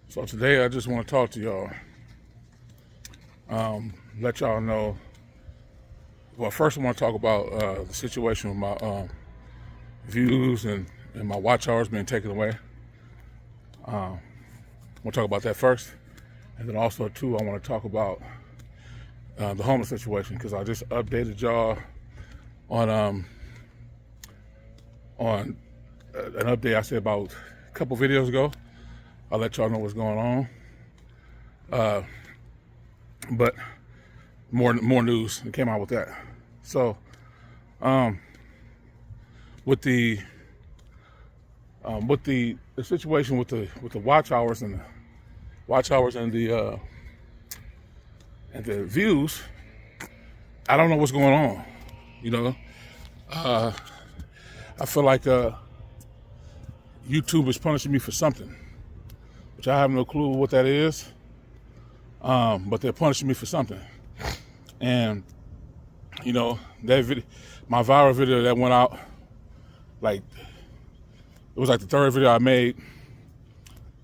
So today I just want to talk to y'all. Let y'all know. Well, first I want to talk about the situation with my views and my watch hours being taken away. We'll talk about that first, and then also too I want to talk about the homeless situation, because I just updated y'all on an update I said about a couple videos ago. I'll let y'all know what's going on. But more news that came out with that. So, with the situation with the watch hours and the views, I don't know what's going on. You know, I feel like YouTube is punishing me for something, which I have no clue what that is. But they're punishing me for something. And you know, that video, my viral video that went out, like it was like the third video I made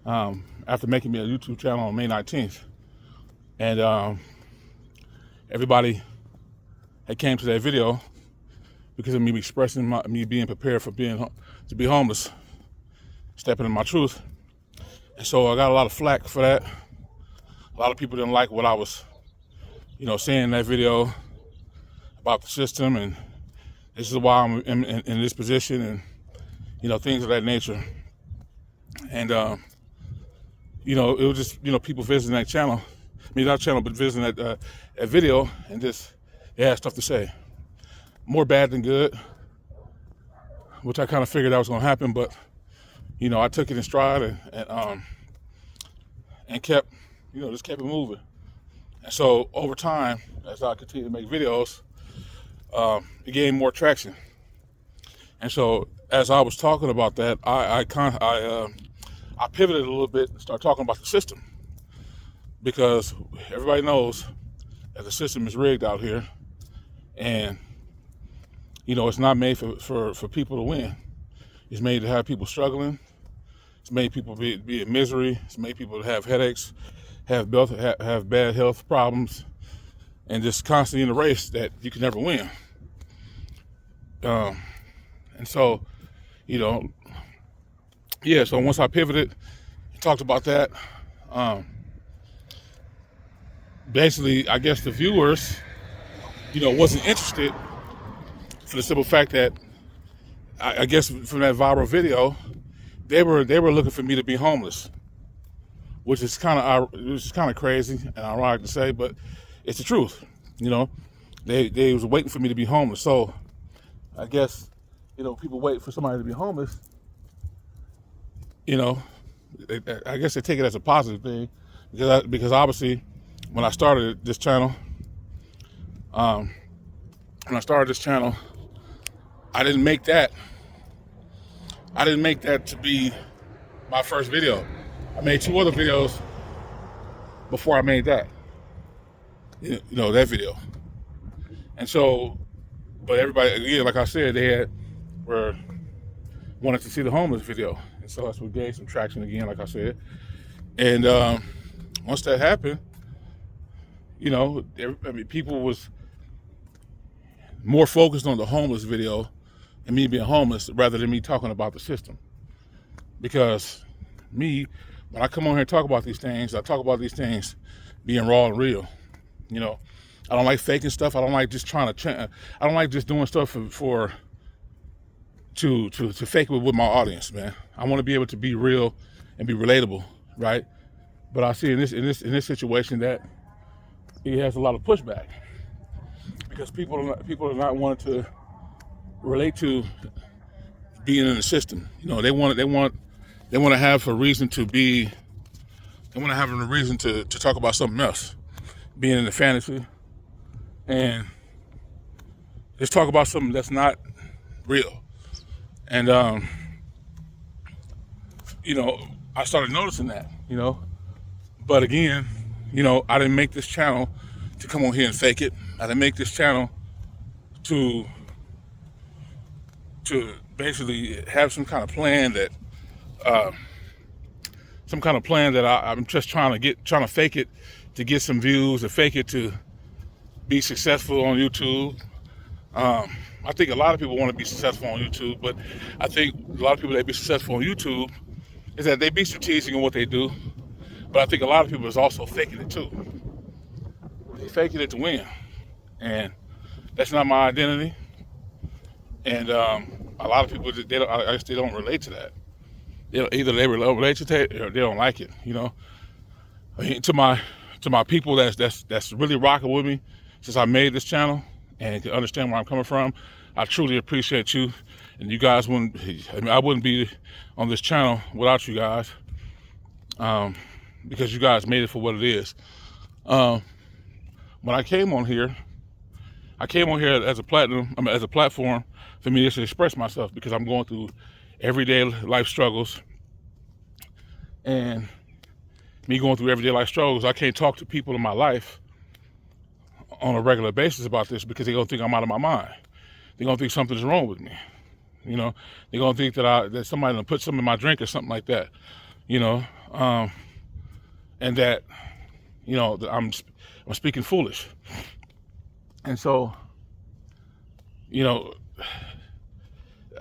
after making me a YouTube channel on May 19th. And everybody that came to that video because of me expressing me being prepared for to be homeless, stepping in my truth. And so I got a lot of flack for that. A lot of people didn't like what I was, saying in that video about the system, and this is why I'm in this position, and things of that nature. And it was just people visiting that channel, not channel, but visiting that video, and just they had stuff to say, more bad than good, which I kind of figured that was going to happen, but I took it in stride and kept. Just kept it moving. And so over time, as I continue to make videos, it gained more traction. And so as I was talking about that, I pivoted a little bit and started talking about the system, because everybody knows that the system is rigged out here, and it's not made for people to win. It's made to have people struggling. It's made people be in misery. It's made people have headaches, have bad health problems, and just constantly in a race that you can never win. And so, so once I pivoted and talked about that, basically, I guess the viewers, wasn't interested, for the simple fact that I guess from that viral video, they were looking for me to be homeless, which is kind of crazy and ironic to say, but it's the truth. They was waiting for me to be homeless. So I guess people wait for somebody to be homeless. I guess they take it as a positive thing, because obviously when I started this channel, I didn't make that to be my first video. I made 2 other videos before I made that, that video. And so, but everybody, again, like I said, they wanted to see the homeless video. And so that's what gained some traction again, like I said. And once that happened, people was more focused on the homeless video and me being homeless rather than me talking about the system. Because when I come on here and talk about these things, I talk about these things being raw and real. I don't like faking stuff. I don't like just I don't like just doing stuff to fake it with my audience, man. I want to be able to be real and be relatable, right? But I see in this situation that it has a lot of pushback, because people are not wanting to relate to being in the system. They want to have a reason to be. They want to have a reason to talk about something else, being in the fantasy, and just talk about something that's not real. And I started noticing that. But again, I didn't make this channel to come on here and fake it. I didn't make this channel to basically have some kind of plan that some kind of plan that I'm just trying to fake it to get some views, or fake it to be successful on YouTube. I think a lot of people want to be successful on YouTube, but I think a lot of people that be successful on YouTube is that they be strategic in what they do. But I think a lot of people is also faking it too. They faking it to win, and that's not my identity. And a lot of people, I guess they don't relate to that. Either they relate to it or they don't like it. You know, I mean, to my people that's really rocking with me since I made this channel and can understand where I'm coming from, I truly appreciate you. And you guys I wouldn't be on this channel without you guys, because you guys made it for what it is. When I came on here as a platform for me to express myself, because I'm going through everyday life struggles. And me going through everyday life struggles, I can't talk to people in my life on a regular basis about this, because they're gonna think I'm out of my mind. They're gonna think something's wrong with me. You know, they're gonna think that somebody gonna put something in my drink or something like that. You know, and that, you know, that I'm speaking foolish. And so, you know,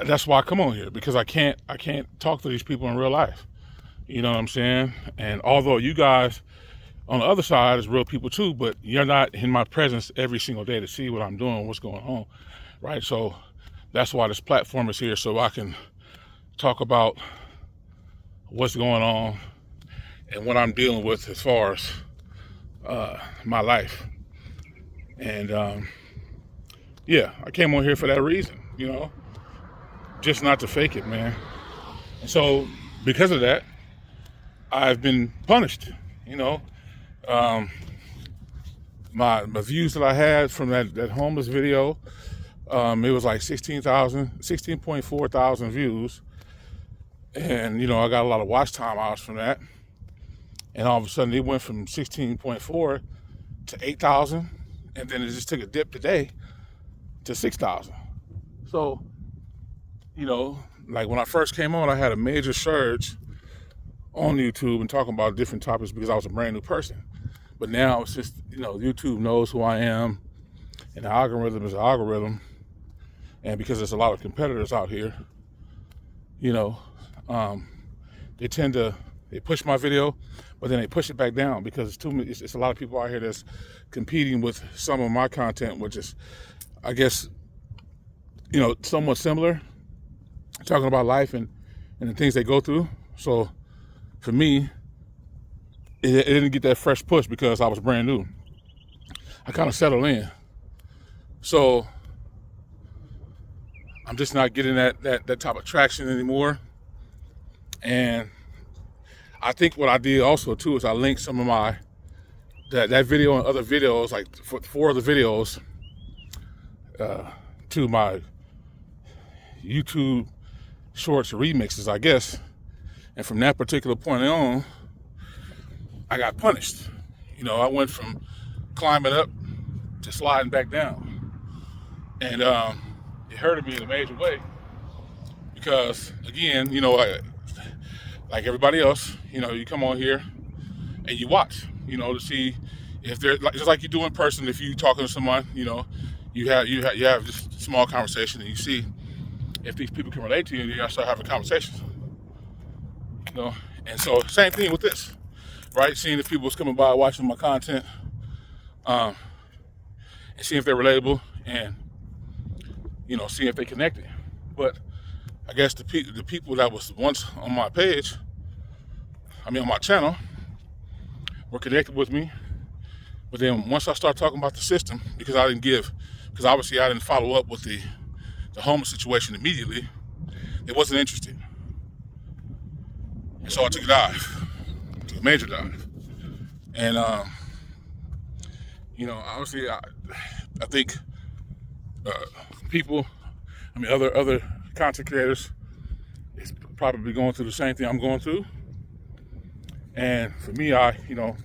that's why I come on here, because I can't talk to these people in real life. You know what I'm saying? And although you guys on the other side is real people too, but you're not in my presence every single day to see what I'm doing, what's going on, right? So that's why this platform is here, so I can talk about what's going on and what I'm dealing with as far as my life. And yeah, I came on here for that reason, you know, just not to fake it, man. And so because of that, I've been punished, you know. My views that I had from that homeless video, it was like 16.4 thousand views. And, you know, I got a lot of watch time hours from that. And all of a sudden it went from 16.4 to 8,000. And then it just took a dip today to 6,000. So, you know, like when I first came on, I had a major surge on YouTube and talking about different topics because I was a brand new person. But now it's just, you know, YouTube knows who I am, and the algorithm is an algorithm. And because there's a lot of competitors out here, you know, they push my video, but then they push it back down because it's a lot of people out here that's competing with some of my content, which is, I guess, you know, somewhat similar, talking about life and the things they go through. So for me, it didn't get that fresh push because I was brand new. I kind of settled in. So I'm just not getting that type of traction anymore. And I think what I did also too is I linked some of that video and other videos, like four other videos, to my YouTube Shorts remixes, I guess. And from that particular point on, I got punished. You know, I went from climbing up to sliding back down. And it hurted me in a major way because, again, you know, like everybody else, you know, you come on here and you watch, you know, to see if they're, just like you do in person, if you talking to someone, you know, you have this small conversation and you see if these people can relate to you, and you gotta start having conversations. You know, and so same thing with this, right? Seeing if people's coming by watching my content, and seeing if they're relatable, and you know, seeing if they connected. But I guess the people that was once on my page, on my channel, were connected with me. But then once I start talking about the system, because obviously I didn't follow up with the homeless situation immediately, they wasn't interested. And so I took a dive, took a major dive. And, you know, obviously I think people, other content creators is probably going through the same thing I'm going through. And for me, I, you know,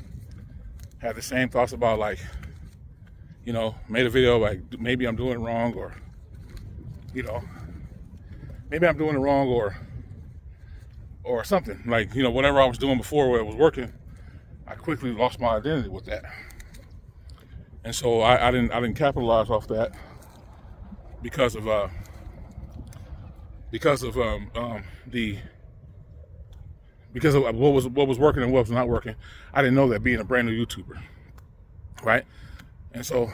had the same thoughts about, like, you know, made a video like maybe I'm doing it wrong, or, you know, maybe I'm doing it wrong, or or something. Like, you know, whatever I was doing before where it was working, I quickly lost my identity with that. And so I didn't capitalize off that because of what was working and what was not working. I didn't know that being a brand new YouTuber, right? And so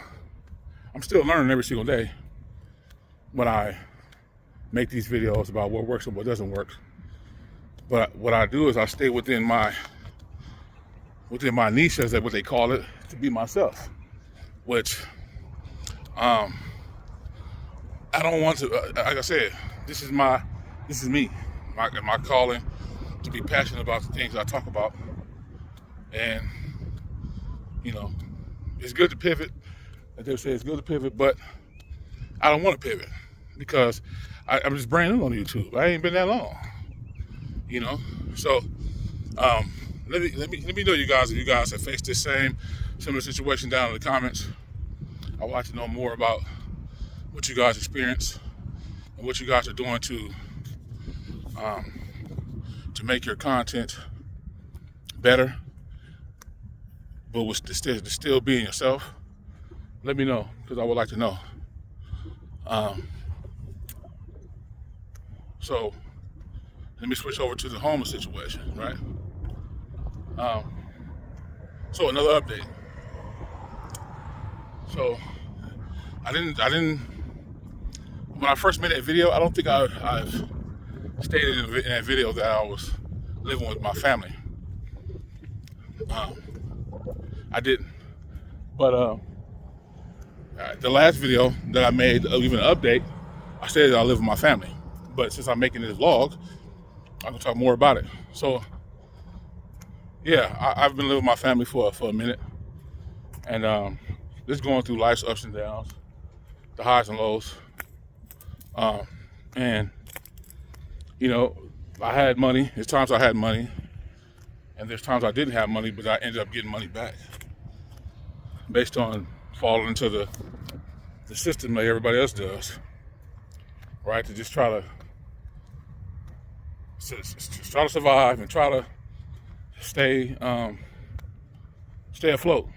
I'm still learning every single day when I make these videos about what works and what doesn't work. But what I do is I stay within my niche, as what they call it, to be myself. Which I don't want to. Like I said, this is me, my calling, to be passionate about the things I talk about. And you know, it's good to pivot. Like they say, it's good to pivot, but I don't want to pivot because I'm just brand new on YouTube. I ain't been that long, you know. So let me know, you guys, if you guys have faced this similar situation down in the comments. I would like to know more about what you guys experience and what you guys are doing to make your content better, but with still being yourself. Let me know, because I would like to know. So let me switch over to the homeless situation, right? So another update. So I didn't. When I first made that video, I don't think I've stated in that video that I was living with my family. I didn't. But the last video that I made, even an update, I said that I live with my family. But since I'm making this vlog, I can talk more about it. So yeah, I've been living with my family for a minute, and just going through life's ups and downs, the highs and lows. And you know, I had money. There's times I had money, and there's times I didn't have money, but I ended up getting money back based on falling into the system like everybody else does, right? To just try to survive and try to stay afloat,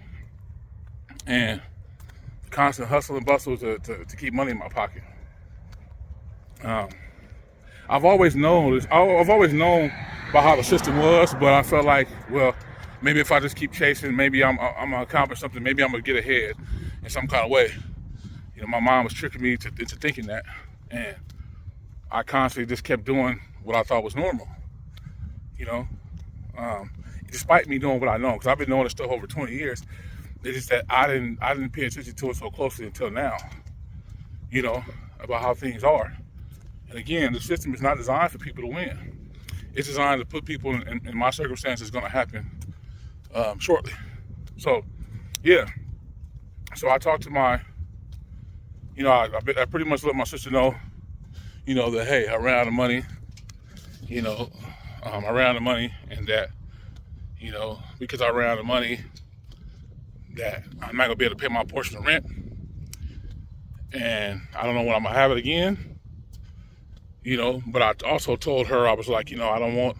and constant hustle and bustle to keep money in my pocket. I've always known about how the system was, but I felt like, well, maybe if I just keep chasing, maybe I'm gonna accomplish something. Maybe I'm gonna get ahead in some kind of way. You know, my mom was tricking me into thinking that, and I constantly just kept doing what I thought was normal. You know, despite me doing what I know, because I've been doing this stuff over 20 years. It's just that I didn't pay attention to it so closely until now. You know, about how things are. And again, the system is not designed for people to win. It's designed to put people in my circumstances going to happen shortly. So, yeah. So I talked to my, you know, I pretty much let my sister know, you know, that, hey, I ran out of money, you know, I ran out of money, and that, you know, because I ran out of money, that I'm not going to be able to pay my portion of rent. And I don't know when I'm going to have it again. You know, but I also told her, I was like, you know, I don't want,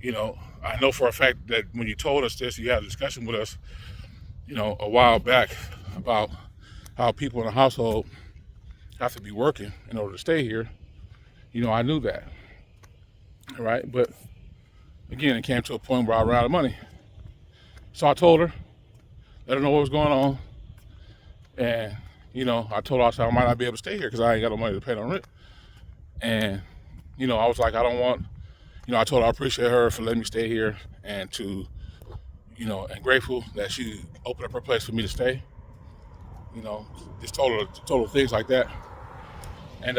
you know, I know for a fact that when you told us this, you had a discussion with us, you know, a while back about how people in the household have to be working in order to stay here. You know, I knew that, right? But again, it came to a point where I ran out of money. So I told her, let her know what was going on. And, you know, I told her, I said, I might not be able to stay here because I ain't got no money to pay no rent. And, you know, I was like, I don't want, you know, I told her I appreciate her for letting me stay here, and to, you know, and grateful that she opened up her place for me to stay. You know, just told her things like that. And,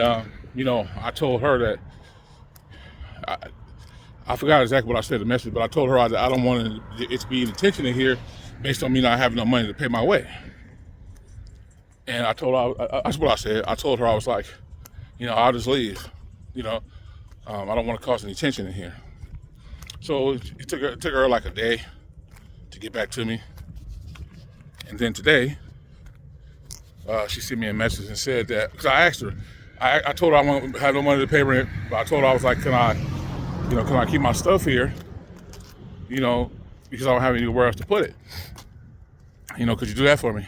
you know, I told her that, I forgot exactly what I said in the message, but I told her I don't want it to be any tension in here based on me not having no money to pay my way. And I told her, that's what I said. I told her, I was like, you know, I'll just leave. You know, I don't want to cause any tension in here. So it took her like a day to get back to me. And then today, she sent me a message and said that, because I asked her, I told her I had no money to pay rent, but I told her, I was like, can can I keep my stuff here? Because I don't have anywhere else to put it. Could you do that for me?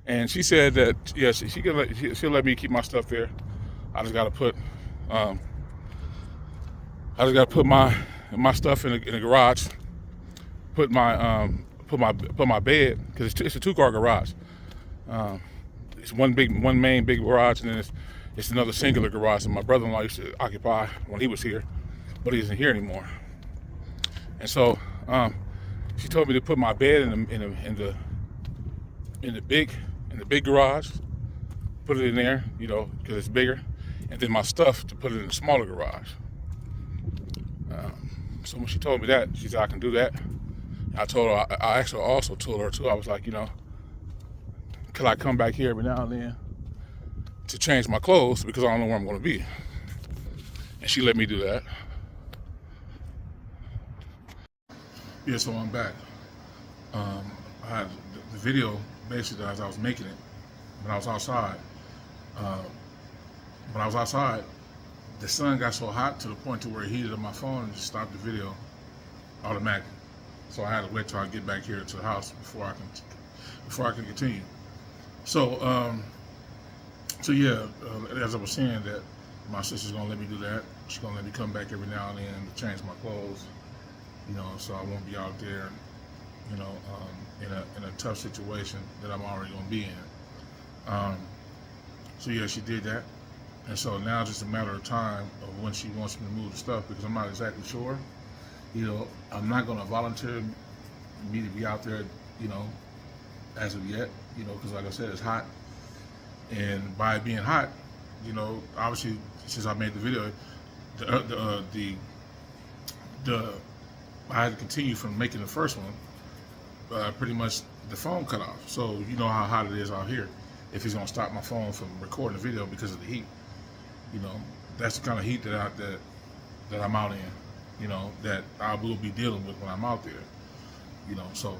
And she said that yes, she'll let me keep my stuff there. I just gotta put my stuff in the garage. Put my bed, because it's a 2-car garage. It's one main big garage, and then it's another singular garage that my brother-in-law used to occupy when he was here, but he isn't here anymore. And so she told me to put my bed in the big garage, put it in there, because it's bigger, and then my stuff to put it in the smaller garage. So when she told me that, she said I can do that. I told her, I actually also told her too, I was like, could I come back here every now and then to change my clothes, because I don't know where I'm going to be. And she let me do that. Yeah, so I'm back. I had the video basically as I was making it when I was outside. When I was outside, the sun got so hot to the point to where it heated up my phone and just stopped the video automatically. So I had to wait till I get back here to the house before I can continue. So yeah, as I was saying, that my sister's gonna let me do that. She's gonna let me come back every now and then to change my clothes, so I won't be out there, in a tough situation that I'm already gonna be in. So yeah, she did that, and so now it's just a matter of time of when she wants me to move the stuff, because I'm not exactly sure. I'm not gonna volunteer me to be out there, as of yet, because like I said, it's hot. And by it being hot, obviously, since I made the video, I had to continue from making the first one. Pretty much the phone cut off. So you know how hot it is out here. If he's gonna stop my phone from recording the video because of the heat, that's the kind of heat that I'm out in. That I will be dealing with when I'm out there. So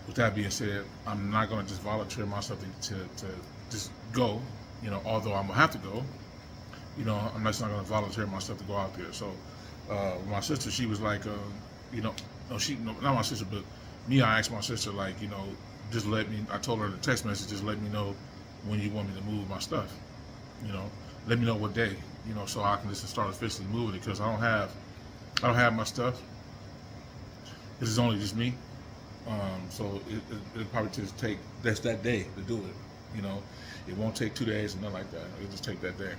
with that being said, I'm not gonna just volunteer myself to just go. Although I'm gonna have to go. I'm just not gonna volunteer myself to go out there. So my sister, she was like, not my sister, but me. I asked my sister, like, just let me. I told her in the text message, just let me know when you want me to move my stuff. Let me know what day. So I can just start officially moving it, because I don't have my stuff. This is only just me. So it'll probably just take that day to do it. It won't take 2 days or nothing like that. It'll just take that day,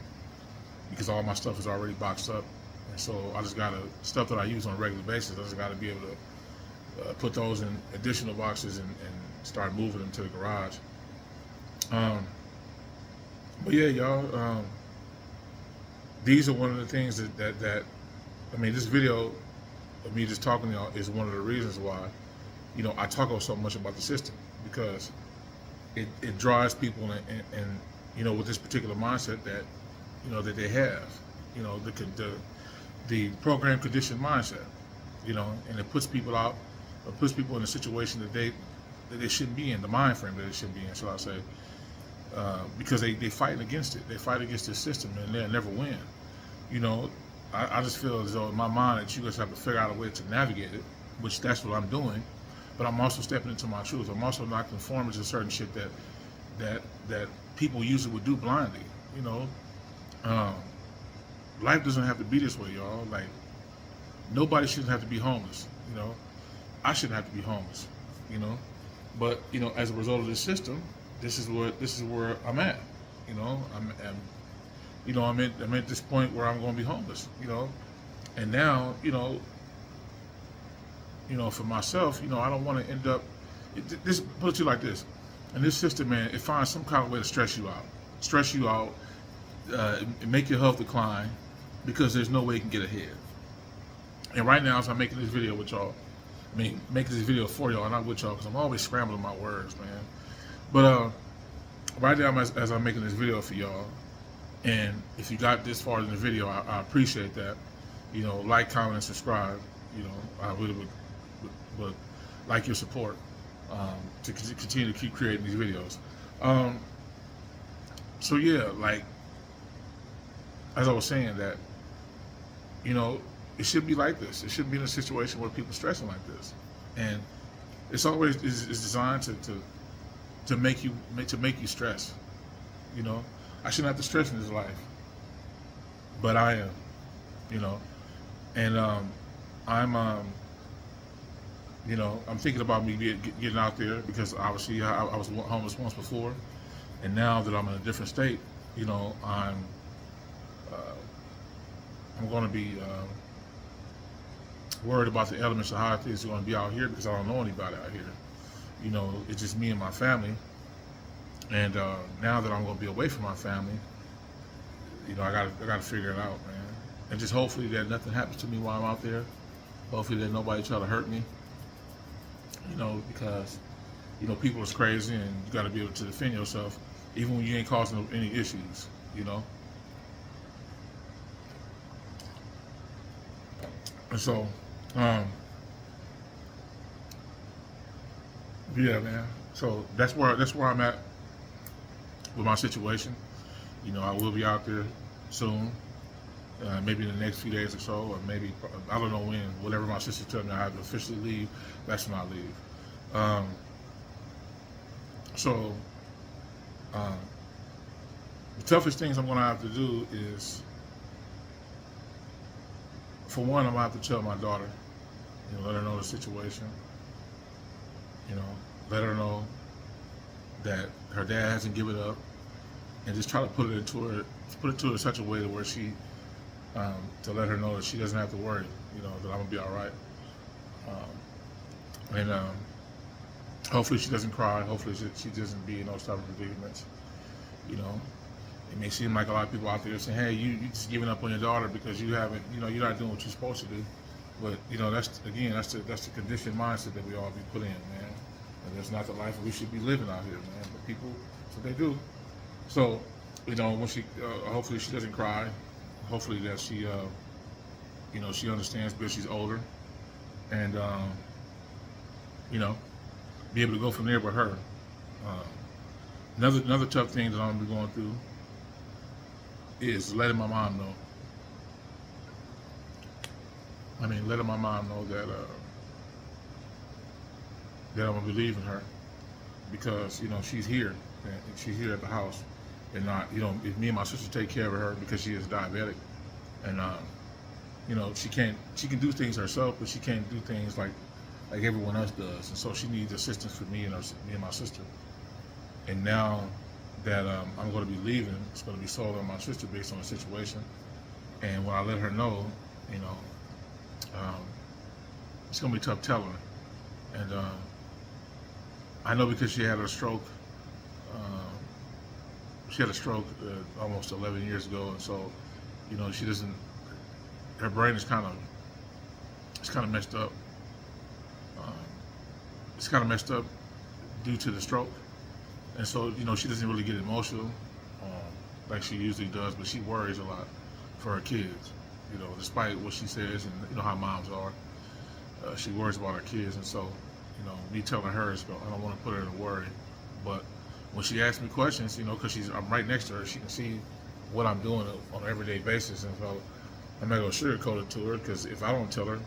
because all my stuff is already boxed up, and so I just gotta, stuff that I use on a regular basis, I just gotta be able to put those in additional boxes and start moving them to the garage. But yeah, y'all, these are one of the things that this video of me just talking to y'all is one of the reasons why, I talk so much about the system, because it drives people and with this particular mindset that, that they have, the program conditioned mindset, and it puts people out, or puts people in a situation that they shouldn't be in, the mind frame that they shouldn't be in, shall I say, because they fight against it. They fight against this system, and they'll never win. I just feel as though in my mind that you just have to figure out a way to navigate it, which that's what I'm doing. But I'm also stepping into my truth. I'm also not conforming to certain shit that people usually would do blindly. Life doesn't have to be this way, y'all. Like, nobody shouldn't have to be homeless. I shouldn't have to be homeless. But as a result of this system, this is where I'm at. I'm at this point where I'm going to be homeless. And now, for myself, I don't want to end up. This, put it to you like this: in this system, man, it finds some kind of way to stress you out, and make your health decline, because there's no way you can get ahead. And right now, as I'm making this video with y'all, making this video for y'all, not with y'all, because I'm always scrambling my words, man. But right now, as I'm making this video for y'all, and if you got this far in the video, I appreciate that. Like, comment, and subscribe. I really would like your support to continue to keep creating these videos. So yeah, like, as I was saying, that it should be like this. It shouldn't be in a situation where people are stressing like this. And it's always is designed to make you stress. You know, I shouldn't have to stress in this life, but I am. You know, and I'm you know, I'm thinking about me getting out there because obviously I was homeless once before, and now that I'm in a different state, you know, I'm going to be worried about the elements of how things are going to be out here because I don't know anybody out here. You know, it's just me and my family. And now that I'm going to be away from my family, you know, I got to figure it out, man. And just hopefully that nothing happens to me while I'm out there. Hopefully that nobody try to hurt me. You know, because, you know, people is crazy and you got to be able to defend yourself even when you ain't causing any issues, you know. And so, yeah, man. So that's where I'm at with my situation. You know, I will be out there soon, maybe in the next few days or so, or maybe I don't know when. Whatever my sister tells me I have to officially leave, that's when I leave. The toughest things I'm going to have to do is, for one, I'm going to have to tell my daughter, you know, let her know the situation. You know, let her know that her dad hasn't given up, and just try to put it to her in such a way to where she, to let her know that she doesn't have to worry, you know, that I'm gonna be all right. And hopefully she doesn't cry. Hopefully she doesn't be in those type of predicaments. You know, it may seem like a lot of people out there saying, "Hey, you just giving up on your daughter because you haven't, you know, you're not doing what you're supposed to do." But you know, that's the conditioned mindset that we all be put in, man. And that's not the life we should be living out here, man. But people, that's what they do. So, you know, when she, hopefully she doesn't cry. Hopefully that she, you know, she understands because she's older, and you know, be able to go from there with her. Another tough thing that I'm gonna be going through is letting my mom know. I mean, letting my mom know that that I'm gonna be leaving her because, you know, she's here and she's here at the house, and not, you know, if me and my sister take care of her because she is diabetic, and you know, she can do things herself, but she can't do things like everyone else does, and so she needs assistance from me and my sister. And now that I'm going to be leaving, it's going to be solely on my sister based on the situation. And when I let her know, you know, it's going to be tough telling her. And I know because she had a stroke. She had a stroke almost 11 years ago, and so, you know, she doesn't. Her brain is kind of messed up. It's kind of messed up due to the stroke, and so, you know, she doesn't really get emotional like she usually does, but she worries a lot for her kids. You know, despite what she says, and you know how moms are, she worries about her kids, and so, you know, me telling her, I don't want to put her in a worry, but when she asks me questions, you know, because I'm right next to her, she can see what I'm doing on an everyday basis, and so I'm not going to sugarcoat it to her, because if I don't tell her,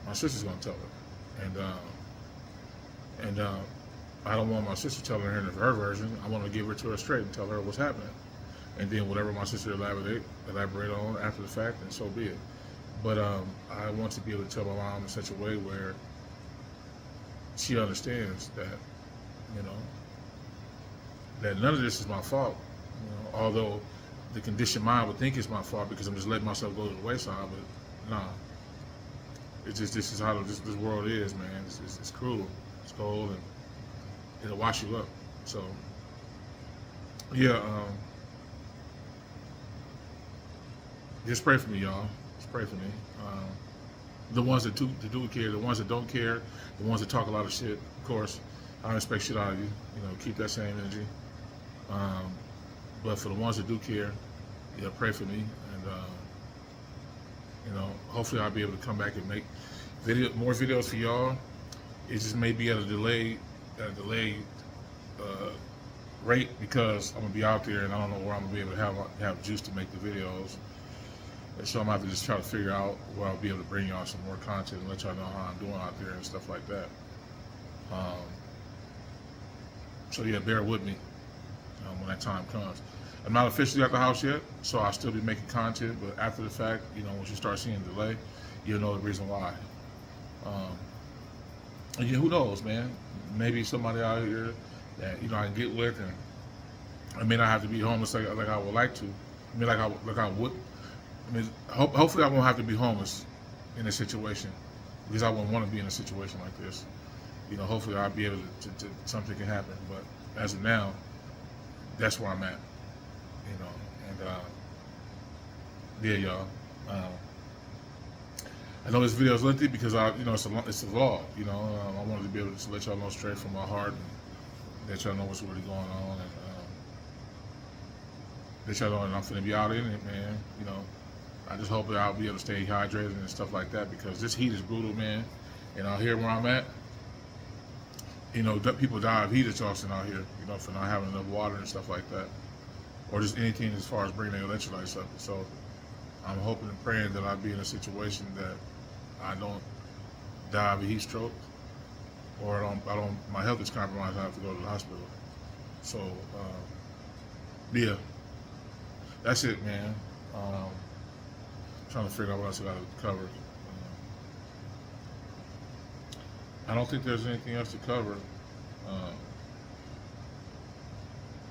my sister's going to tell her, and I don't want my sister telling her her version. I want to give her to her straight and tell her what's happening, and then whatever my sister elaborate on after the fact, and so be it. But I want to be able to tell my mom in such a way where she understands that, you know, that none of this is my fault. You know, although the conditioned mind would think it's my fault because I'm just letting myself go to the wayside, but nah. It's just, this is how this world is, man. It's cruel, it's cold, and it'll wash you up. So, yeah, just pray for me, y'all. Just pray for me. The ones that do care, the ones that don't care, the ones that talk a lot of shit, of course, I don't expect shit out of you. You know, keep that same energy. But for the ones that do care, yeah, pray for me, and you know, hopefully I'll be able to come back and make more videos for y'all. It just may be at a delayed rate because I'm gonna be out there and I don't know where I'm gonna be able to have juice to make the videos. And so I'm going to have to just try to figure out where I'll be able to bring y'all some more content and let y'all know how I'm doing out there and stuff like that. So yeah, bear with me when that time comes. I'm not officially at the house yet, so I'll still be making content, but after the fact, once you start seeing delay, you'll know the reason why. And yeah, who knows, man? Maybe somebody out here that I can get with, and I may not have to be homeless like I would like to. I mean, like I would. I mean, hopefully I won't have to be homeless in a situation, because I wouldn't want to be in a situation like this. Hopefully I'll be able to something can happen. But as of now, that's where I'm at. And yeah, y'all. I know this video is lengthy because it's a vlog. I wanted to be able to let y'all know straight from my heart and let y'all know what's really going on, and let y'all know that I'm finna be out in it, man. I just hope that I'll be able to stay hydrated and stuff like that, because this heat is brutal, man. And out here where I'm at, people die of heat exhaustion out here, for not having enough water and stuff like that, or just anything as far as bringing their electrolytes up. So I'm hoping and praying that I'll be in a situation that I don't die of a heat stroke, or my health is compromised. I have to go to the hospital. So yeah, that's it, man. Trying to figure out what else I got to cover. I don't think there's anything else to cover.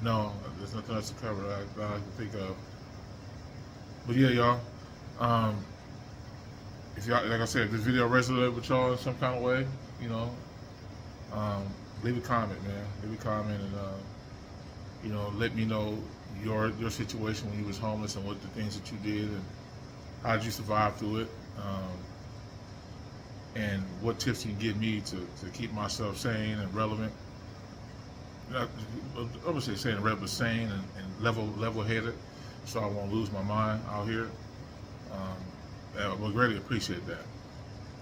No, there's nothing else to cover that I can think of. But yeah, y'all. If y'all, like I said, if this video resonated with y'all in some kind of way, leave a comment, man. Leave a comment, and let me know your situation when you was homeless, and what the things that you did, and how did you survive through it, and what tips you can give me to keep myself sane and relevant. I would say sane and relevant, but sane and level-headed, so I won't lose my mind out here. I would greatly appreciate that.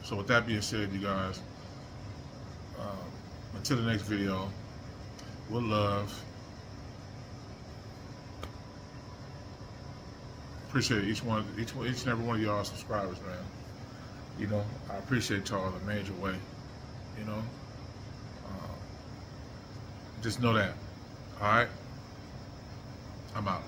So with that being said, you guys, until the next video, with love. Appreciate each and every one of y'all subscribers, man. I appreciate y'all in a major way. Just know that. All right, I'm out.